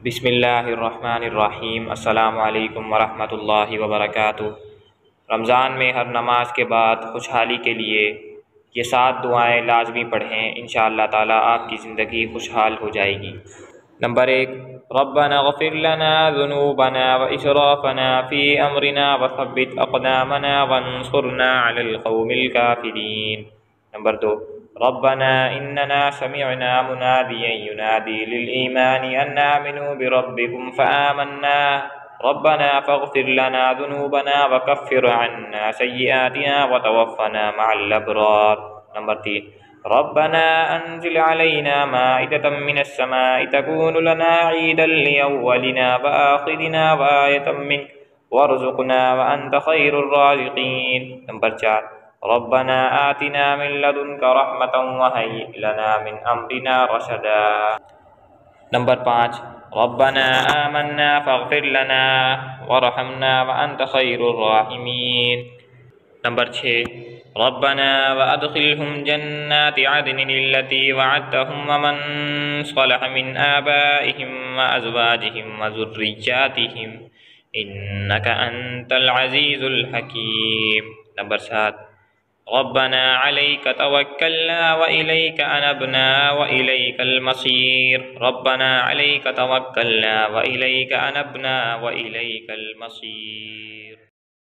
بسم اللہ الرحمن الرحیم۔ السلام علیکم ورحمۃ اللہ وبرکاتہ۔ رمضان میں ہر نماز کے بعد خوشحالی کے لیے یہ 7 دعائیں لازمی پڑھیں، انشاءاللہ تعالی آپ کی زندگی خوشحال ہو جائے گی۔ نمبر 1، ربنا اغفر لنا ذنوبنا واسرافنا فی امرنا وثبت اقدامنا وانصرنا علی القوم الکافرین۔ نمبر 2، ربنا اننا سمعنا منادیا ینادی للایمان ان آمنوا بربکم فآمنا ربنا فاغفر لنا ذنوبنا وکفر عنا سیئاتنا وتوفنا مع الابرار۔ نمبر 3، ربنا انزل علينا مائدة من السماء تكون لنا عيدا لأولنا وآخرنا وآية منك وارزقنا وأنت خير الرازقين۔ نمبر 4، ربنا آتنا من لدنك رحمة وهيئ لنا من أمرنا رشدا۔ نمبر 5، ربنا آمنا فاغفر لنا وارحمنا وأنت خير الراحمين۔ نمبر 6، ربنا وأدخلهم جنات عدن التي وعدتهم ومن صلح من آبائهم وأزواجهم وذرياتهم إنك أنت العزيز الحكيم۔ نمبر 7، ربنا عليك توكلنا وإليك أنبنا وإليك المصير۔ ربنا عليك توكلنا وإليك أنبنا وإليك المصير۔